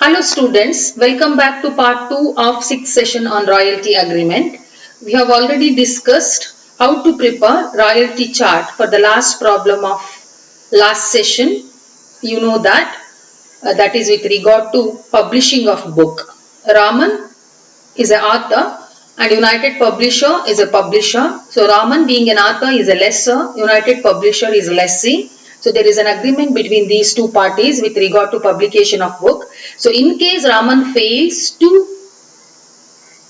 Hello students, welcome back to part 2 of 6th session on royalty agreement. We have already discussed how to prepare royalty chart for the last problem of last session. You know that is with regard to publishing of book. Raman is an author and United Publisher is a publisher. So Raman being an author is a lessor, United Publisher is a lessee. So there is an agreement between these two parties with regard to publication of book. So in case Raman fails to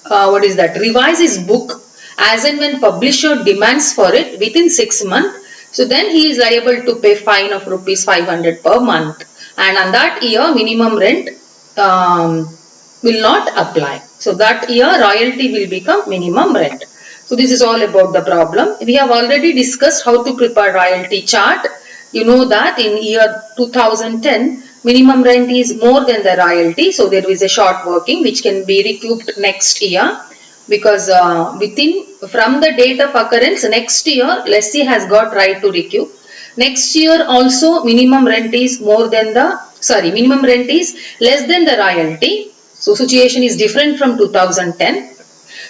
revise his book as and when publisher demands for it within 6 months, so then he is liable to pay fine of rupees 500 per month, and on that year minimum rent will not apply. So that year royalty will become minimum rent. So this is all about the problem. We have already discussed how to prepare royalty chart. You know that in year 2010 minimum rent is more than the royalty, so there is a short working which can be recouped next year, because from the date of occurrence next year lessee has got right to recoup. Next year also minimum rent is minimum rent is less than the royalty. So situation is different from 2010.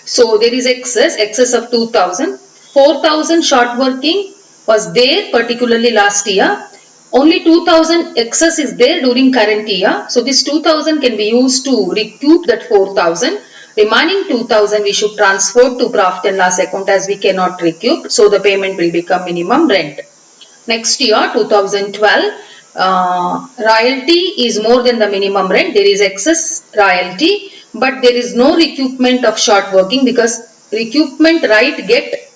So there is excess of 2000. 4000 short working was there particularly last year. Only 2000 excess is there during current year. So this 2000 can be used to recoup that 4000. Remaining 2000 we should transfer to profit and loss account as we cannot recoup. So the payment will become minimum rent. Next year 2012, royalty is more than the minimum rent. There is excess royalty, but there is no recoupment of short working because recoupment right get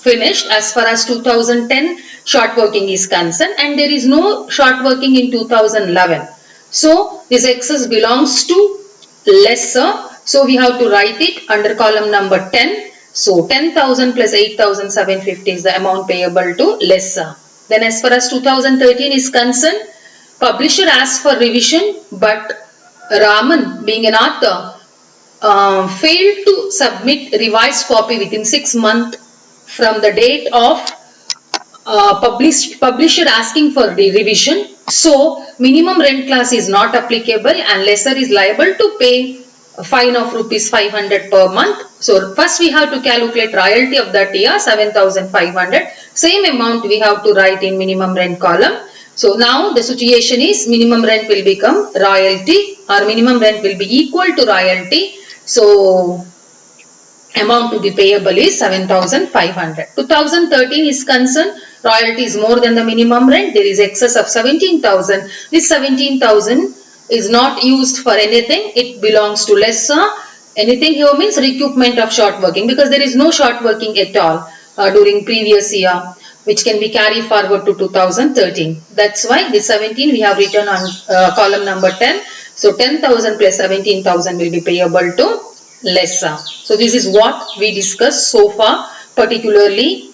finished as far as 2010 short working is concerned, and there is no short working in 2011. So this excess belongs to lessor. So we have to write it under column number 10. So 10,000 plus 8,750 is the amount payable to lessor. Then as far as 2013 is concerned, publisher asked for revision, but Raman being an author failed to submit revised copy within 6 months from the date of publisher asking for the revision. So minimum rent class is not applicable and lessor is liable to pay a fine of rupees 500 per month. So first we have to calculate royalty of that year, 7,500. Same amount we have to write in minimum rent column. So now the situation is minimum rent will become royalty, or minimum rent will be equal to royalty. So amount to be payable is 7,500. 2013 is concerned, royalty is more than the minimum rent. There is excess of 17,000. This 17,000 is not used for anything. It belongs to lessor. Anything here means recoupment of short working, because there is no short working at all during previous year, which can be carried forward to 2013. That's why this 17 we have written on column number 10. So 10,000 plus 17,000 will be payable to lessor. So this is what we discussed so far. Particularly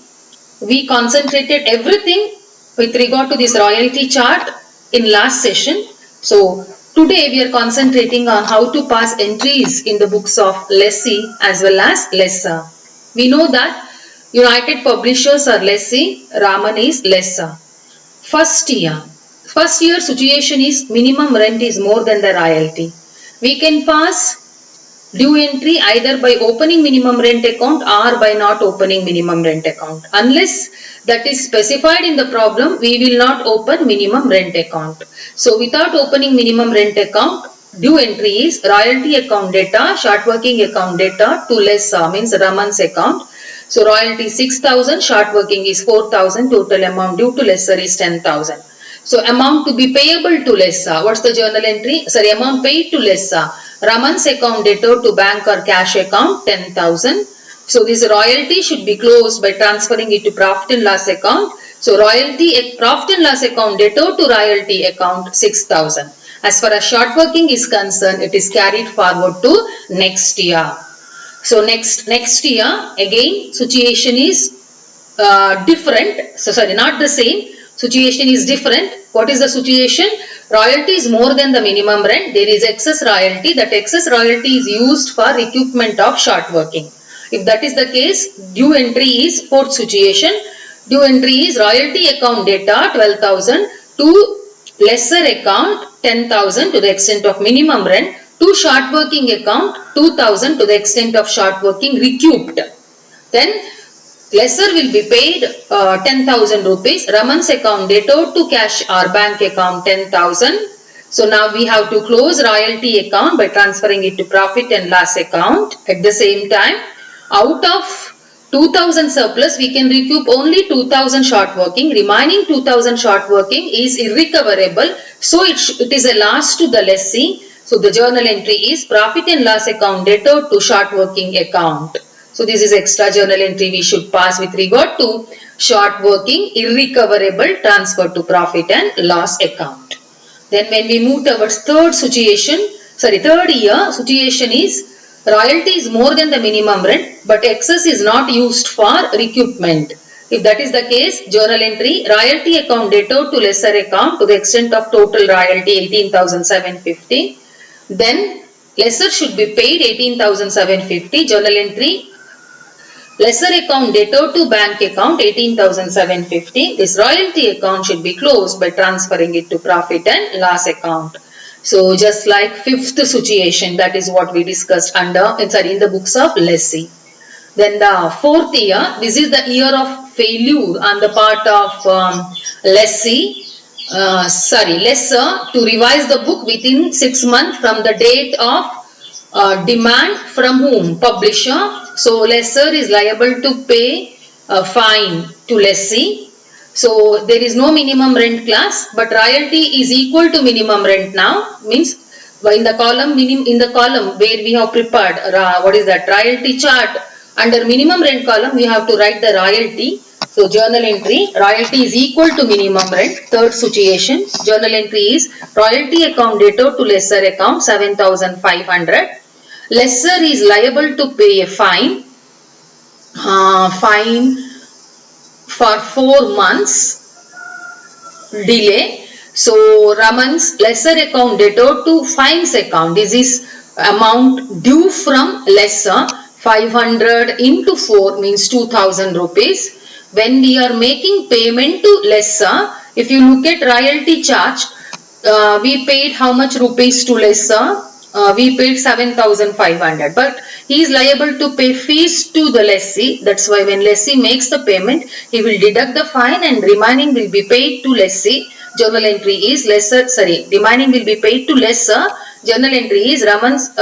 we concentrated everything with regard to this royalty chart in last session. So today we are concentrating on how to pass entries in the books of lessee as well as lessor. We know that United Publishers are lessee, Raman is lessor. First year situation is minimum rent is more than the royalty. We can pass due entry either by opening minimum rent account or by not opening minimum rent account. Unless that is specified in the problem, we will not open minimum rent account. So without opening minimum rent account, due entry is royalty account data, short working account data to lessor, means Raman's account. So royalty 6,000, short working is 4,000, total amount due to lessor is 10,000. So amount to be payable to lessor, what's the journal entry? Sorry, amount paid to lessor. Raman's account debtor to bank or cash account 10,000. So this royalty should be closed by transferring it to profit and loss account. So royalty profit and loss account debtor to royalty account 6,000. As far as short working is concerned, it is carried forward to next year. So next year again situation is different. So sorry, not the same. Situation is different. What is the situation? Royalty is more than the minimum rent. There is excess royalty. That excess royalty is used for recoupment of short working. If that is the case, due entry is fourth situation. Due entry is royalty account data 12,000 to lesser account 10,000 to the extent of minimum rent, to short working account 2,000 to the extent of short working recouped. Then lesser will be paid 10,000 rupees. Raman's account debtor to cash or bank account 10,000. So now we have to close royalty account by transferring it to profit and loss account. At the same time, out of 2,000 surplus, we can recoup only 2,000 short working. Remaining 2,000 short working is irrecoverable. So it is a loss to the lessee. So the journal entry is profit and loss account debtor to short working account. So this is extra journal entry we should pass with regard to short working irrecoverable transfer to profit and loss account. Then when we move towards third year, situation is royalty is more than the minimum rent, but excess is not used for recoupment. If that is the case, journal entry, royalty account debtor to lesser account to the extent of total royalty 18,750. Then lesser should be paid 18,750. Journal entry, lesser account debtor to bank account 18,750. This royalty account should be closed by transferring it to profit and loss account. So just like fifth situation, that is what we discussed in the books of lessee. Then the fourth year, this is the year of failure on the part of lessor to revise the book within 6 months from the date of demand from whom? Publisher. So lessor is liable to pay a fine to lessee. So there is no minimum rent class, but royalty is equal to minimum rent now. Means in the column where we have prepared royalty chart, under minimum rent column we have to write the royalty. So journal entry, royalty is equal to minimum rent. Third situation, journal entry is royalty account debtor to lesser account 7,500. Lessor is liable to pay a fine for 4 months delay. So Raman's lesser account debtor to fines account. This is amount due from lessor. 500 into 4 means 2,000 rupees. When we are making payment to lessor, if you look at royalty charge, we paid how much rupees to lessor? We paid 7,500, but he is liable to pay fees to the lessee. That's why when lessee makes the payment, he will deduct the fine and remaining will be paid to lessee. Journal entry is remaining will be paid to lessor. Journal entry is lesser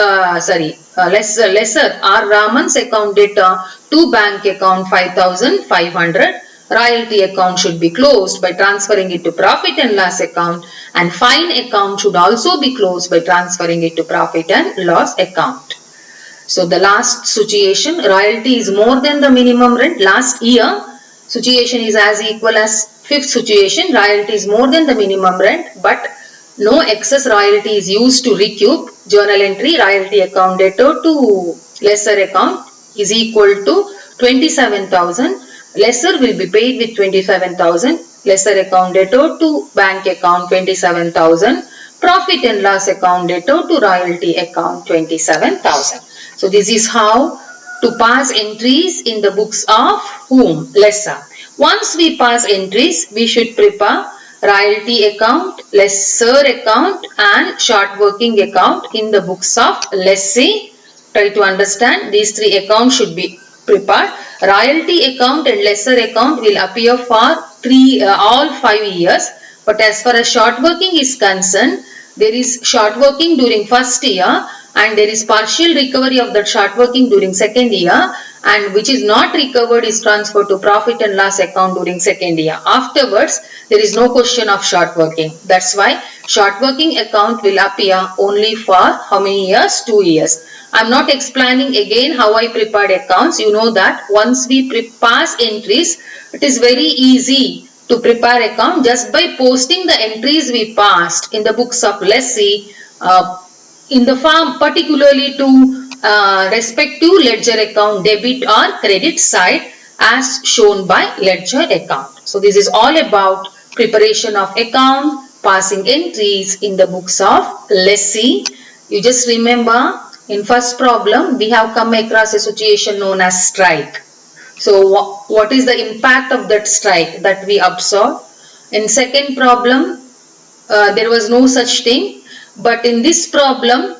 or Raman's account debtor to bank account 5,500. Royalty account should be closed by transferring it to profit and loss account, and fine account should also be closed by transferring it to profit and loss account. So the last situation, royalty is more than the minimum rent. Last year, situation is as equal as fifth situation, royalty is more than the minimum rent, but no excess royalty is used to recoup. Journal entry, royalty account debtor to lesser account is equal to 27,000. Lesser will be paid with 27,000. Lesser account debtor to bank account 27,000. Profit and loss account debtor to royalty account 27,000. So this is how to pass entries in the books of whom? Lessor. Once we pass entries, we should prepare royalty account, lessor account and short working account in the books of lessee. Try to understand, these three accounts should be prepared. Royalty account and lesser account will appear for all 5 years, but as far as short working is concerned, there is short working during first year and there is partial recovery of that short working during second year, and which is not recovered is transferred to profit and loss account during second year. Afterwards, there is no question of short working. That's why short working account will appear only for how many years? 2 years. I'm not explaining again how I prepared accounts. You know that once we pass entries, it is very easy to prepare account just by posting the entries we passed in the books of lessee in the form particularly to respective ledger account debit or credit side as shown by ledger account. So this is all about preparation of account, passing entries in the books of lessee. You just remember, in first problem we have come across a situation known as strike. So what is the impact of that strike that we observe? In second problem, there was no such thing. But in this problem,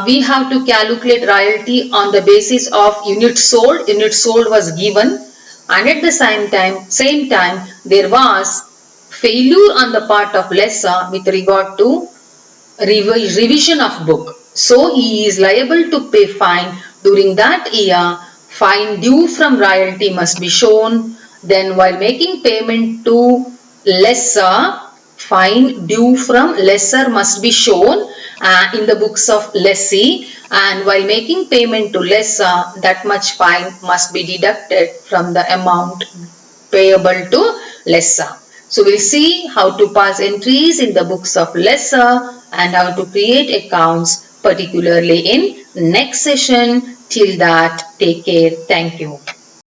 we have to calculate royalty on the basis of units sold. Units sold was given, and at the same time there was failure on the part of lessor with regard to revision of book. So he is liable to pay fine during that year. Fine due from royalty must be shown. Then while making payment to lessor, fine due from lessor must be shown in the books of lessee, and while making payment to lessor, that much fine must be deducted from the amount payable to lessor. So we'll see how to pass entries in the books of lessor and how to create accounts particularly in next session. Till that, take care. Thank you.